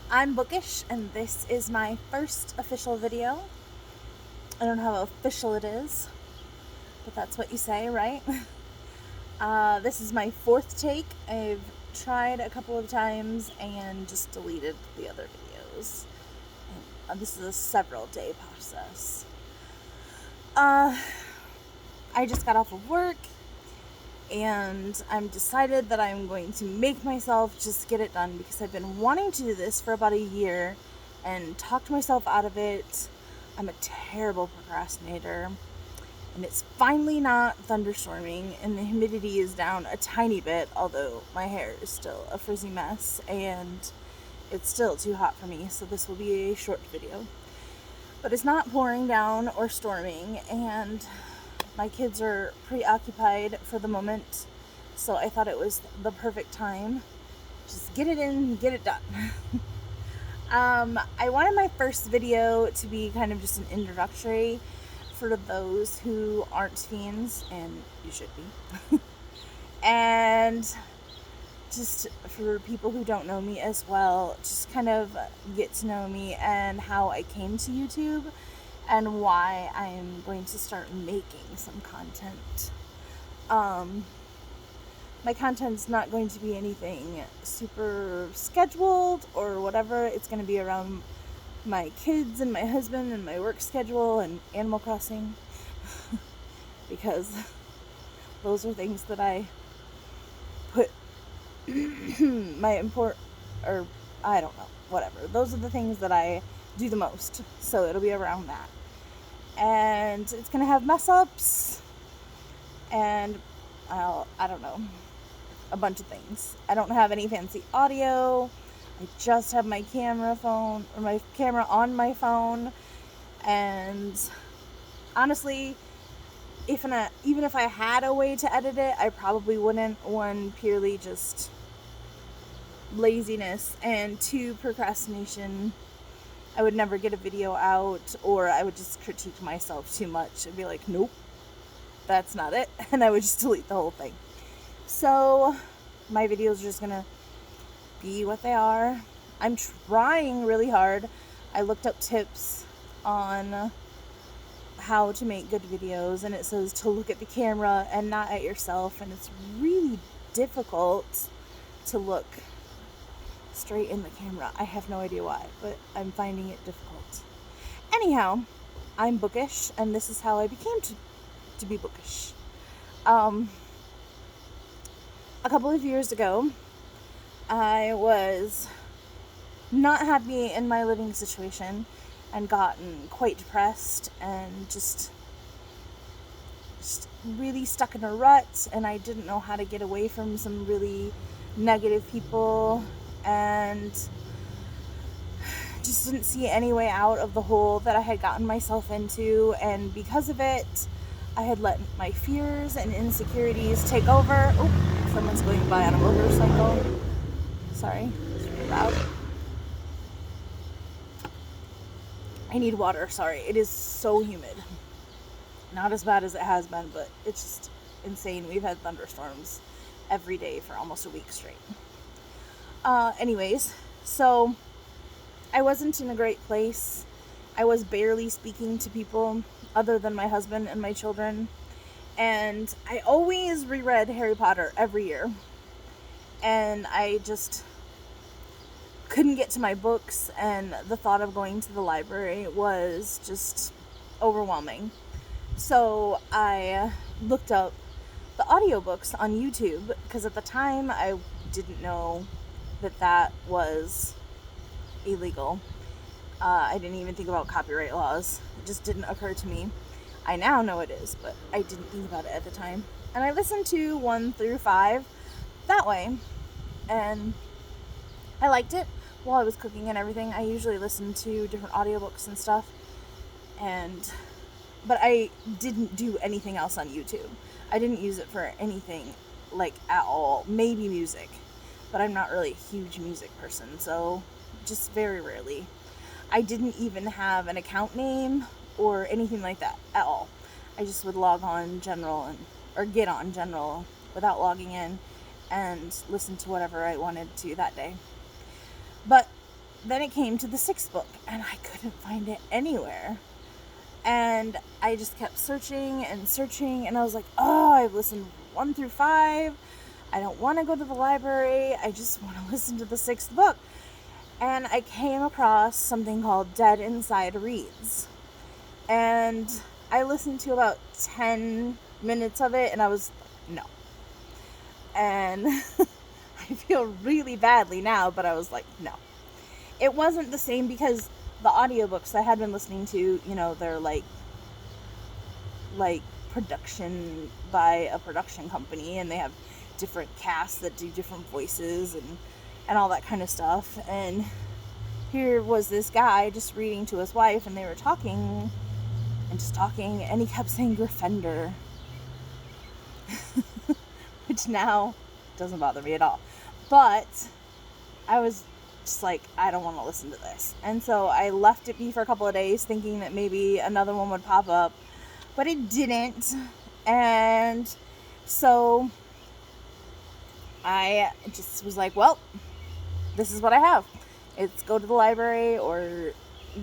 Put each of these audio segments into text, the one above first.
I'm Bookish, and this is my first official video. I don't know how official it is, but that's what you say, right? This is my fourth take. I've tried a couple of times and just deleted the other videos. And, this is a several day process. I just got off of work, and I'm decided that I'm going to make myself just get it done because I've been wanting to do this for about a year and talked myself out of it. I'm a terrible procrastinator, and it's finally not thunderstorming and the humidity is down a tiny bit, although my hair is still a frizzy mess and it's still too hot for me, so this will be a short video. But it's not pouring down or storming, and my kids are preoccupied for the moment, so I thought it was the perfect time. Just get it in, get it done. I wanted my first video to be kind of just an introductory for those who aren't Fiends, and you should be. And just for people who don't know me as well, just kind of get to know me and how I came to YouTube and why I'm going to start making some content. My content's not going to be anything super scheduled or whatever. It's going to be around my kids and my husband and my work schedule and Animal Crossing because those are things that I put I don't know, whatever. Those are the things that I do the most, so it'll be around that. And it's gonna have mess ups and I don't know, a bunch of things. I don't have any fancy audio. I just have my camera on my phone, and honestly, even if I had a way to edit it, I probably wouldn't. One, purely just laziness, and two, procrastination. I would never get a video out, or I would just critique myself too much and be like, nope, that's not it, and I would just delete the whole thing. So my videos are just gonna be what they are. I'm trying really hard. I looked up tips on how to make good videos, and it says to look at the camera and not at yourself, and it's really difficult to look straight in the camera. I have no idea why, but I'm finding it difficult. Anyhow, I'm Bookish, and this is how I became to be bookish. A couple of years ago, I was not happy in my living situation and gotten quite depressed and just really stuck in a rut, and I didn't know how to get away from some really negative people and just didn't see any way out of the hole that I had gotten myself into, and because of it, I had let my fears and insecurities take over. Oh, someone's going by on a motorcycle. Sorry, it's really loud. I need water, sorry. It is so humid. Not as bad as it has been, but it's just insane. We've had thunderstorms every day for almost a week straight. Anyways, so I wasn't in a great place. I was barely speaking to people other than my husband and my children. And I always reread Harry Potter every year. And I just couldn't get to my books, and the thought of going to the library was just overwhelming. So I looked up the audiobooks on YouTube, because at the time I didn't know that was illegal. I didn't even think about copyright laws. It just didn't occur to me. I now know it is, but I didn't think about it at the time. And I listened to 1 through 5 that way, and I liked it while I was cooking and everything. I usually listen to different audiobooks and stuff, but I didn't do anything else on YouTube. I didn't use it for anything, like, at all. Maybe music, but I'm not really a huge music person, so just very rarely. I didn't even have an account name or anything like that at all. I just would log on general or get on general without logging in and listen to whatever I wanted to that day. But then it came to the 6th book, and I couldn't find it anywhere. And I just kept searching and searching, and I was like, oh, I've listened 1 through 5. I don't want to go to the library. I just want to listen to the 6th book. And I came across something called Dead Inside Reads. And I listened to about 10 minutes of it, and I was like, no. And I feel really badly now, but I was like, no. It wasn't the same because the audiobooks I had been listening to, you know, they're like production by a production company, and they have different casts that do different voices and all that kind of stuff. And here was this guy just reading to his wife, and they were talking and just talking, and he kept saying Gryffindor, which now doesn't bother me at all. But I was just like, I don't want to listen to this. And so I left it be for a couple of days, thinking that maybe another one would pop up, but it didn't. And so I just was like, well, this is what I have. It's go to the library or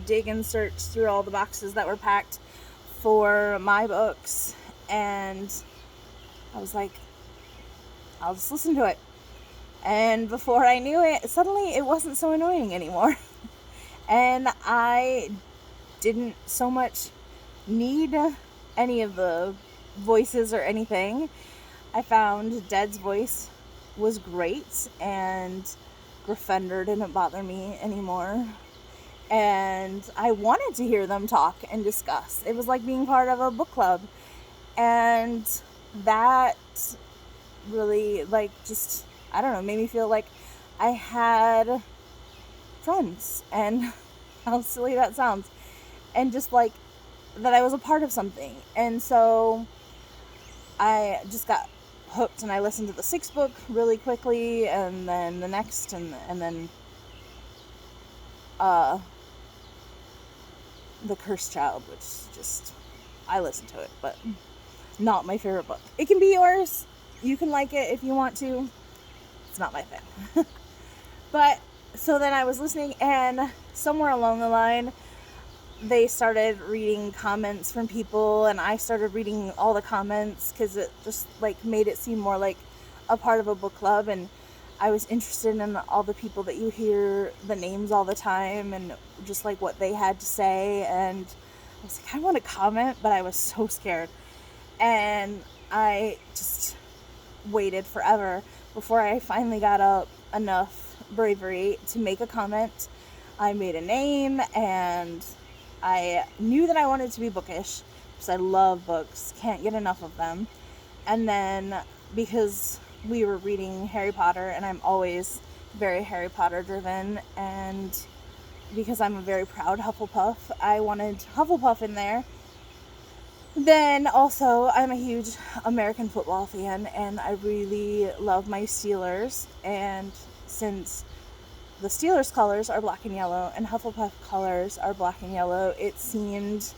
dig and search through all the boxes that were packed for my books. And I was like, I'll just listen to it. And before I knew it, suddenly it wasn't so annoying anymore. And I didn't so much need any of the voices or anything. I found Dead's voice was great, and Gryffindor didn't bother me anymore. And I wanted to hear them talk and discuss. It was like being part of a book club. And that really, like, just, I don't know, made me feel like I had friends, and how silly that sounds, and just like that I was a part of something. And so I just got hooked, and I listened to the 6th book really quickly, and then the next, and then The Cursed Child, which just, I listened to it, but not my favorite book. It can be yours. You can like it if you want to. It's not my thing. But so then I was listening, and somewhere along the line they started reading comments from people, and I started reading all the comments because it just like made it seem more like a part of a book club. And I was interested in all the people that you hear the names all the time, and just like what they had to say. And I was like, I want to comment, but I was so scared. And I just waited forever before I finally got up enough bravery to make a comment. I made a name, and I knew that I wanted to be bookish because I love books, can't get enough of them. And then because we were reading Harry Potter, and I'm always very Harry Potter driven, and because I'm a very proud Hufflepuff, I wanted Hufflepuff in there. Then also, I'm a huge American football fan, and I really love my Steelers. And since the Steelers colors are black and yellow, and Hufflepuff colors are black and yellow, it seemed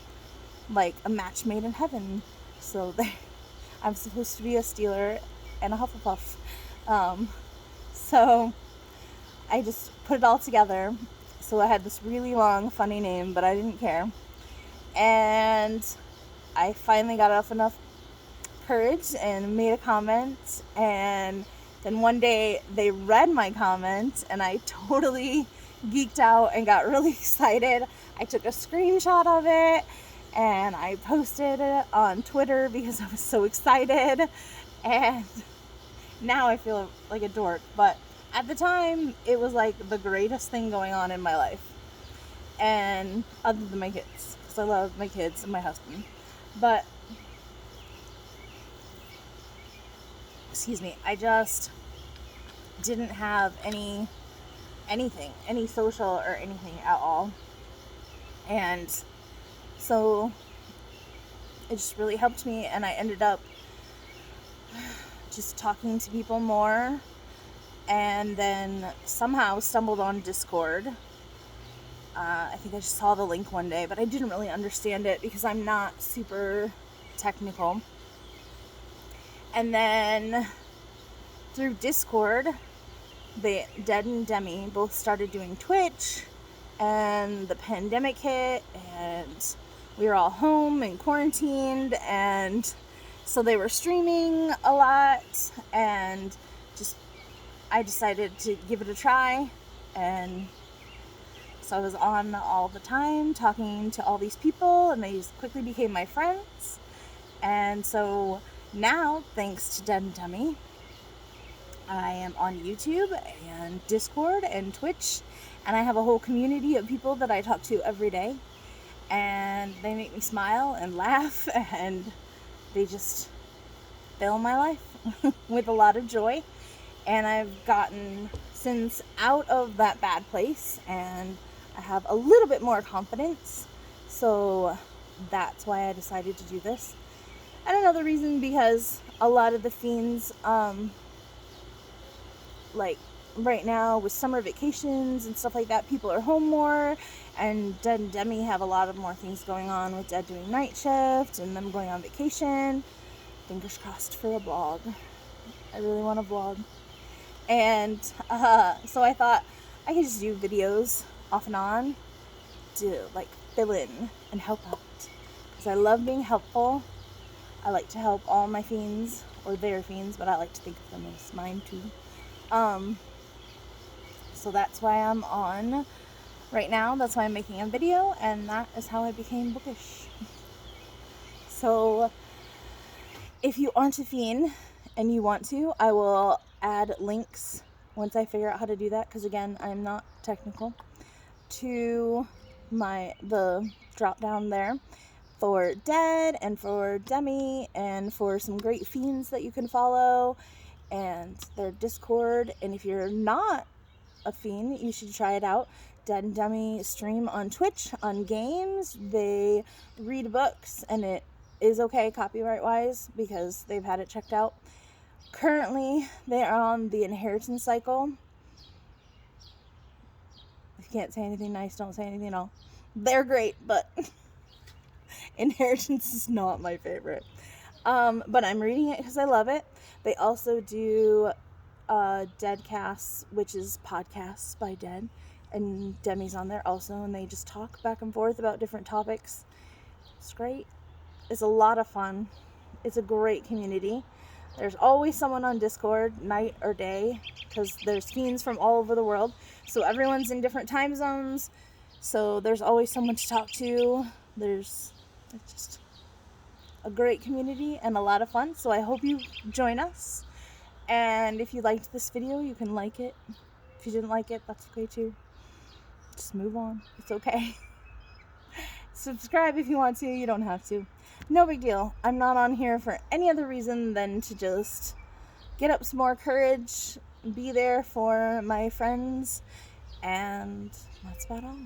like a match made in heaven. So I'm supposed to be a Steeler and a Hufflepuff. So I just put it all together. So I had this really long, funny name, but I didn't care. And I finally got up enough courage and made a comment, and then one day they read my comment, and I totally geeked out and got really excited. I took a screenshot of it, and I posted it on Twitter because I was so excited, and now I feel like a dork, but at the time it was like the greatest thing going on in my life, and other than my kids, because I love my kids and my husband. But, excuse me, I just didn't have any social or anything at all. And so it just really helped me, and I ended up just talking to people more, and then somehow stumbled on Discord. I think I just saw the link one day, but I didn't really understand it because I'm not super technical. And then through Discord, Dead and Demi both started doing Twitch, and the pandemic hit, and we were all home and quarantined, and so they were streaming a lot, and I decided to give it a try, and so I was on all the time talking to all these people, and they just quickly became my friends. And so now, thanks to Demi Bo Bemi, I am on YouTube and Discord and Twitch, and I have a whole community of people that I talk to every day, and they make me smile and laugh, and they just fill my life with a lot of joy. And I've gotten since out of that bad place, and I have a little bit more confidence, so that's why I decided to do this. And another reason, because a lot of the Fiends, like right now with summer vacations and stuff like that, people are home more, and Ded and Demi have a lot of more things going on, with Ded doing night shift and them going on vacation. Fingers crossed for a vlog. I really want a vlog. And so I thought I could just do videos off and on to like fill in and help out, because I love being helpful. I like to help all my fiends, or their fiends, but I like to think of them as mine too. So that's why I'm on right now. That's why I'm making a video, and that is how I became bookish. So if you aren't a fiend and you want to, I will add links once I figure out how to do that, because again, I'm not technical, to the drop down there for Ded and for Demi, and for some great fiends that you can follow, and their Discord. And if you're not a fiend, you should try it out. Ded and Demi stream on Twitch on games. They read books, and it is okay copyright wise, because they've had it checked out. Currently, they are on the inheritance cycle. If you can't say anything nice, don't say anything at all. They're great, but inheritance is not my favorite. But I'm reading it because I love it. They also do Deadcasts, which is podcasts by Ded, and Demi's on there also, and they just talk back and forth about different topics. It's great. It's a lot of fun. It's a great community. There's always someone on Discord, night or day, because there's fiends from all over the world, so everyone's in different time zones, so there's always someone to talk to. It's just a great community and a lot of fun, so I hope you join us. And if you liked this video, you can like it. If you didn't like it, that's okay too. Just move on. It's okay. Subscribe if you want to. You don't have to. No big deal. I'm not on here for any other reason than to just get up some more courage, be there for my friends, and that's about all.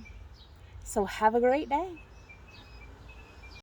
So have a great day.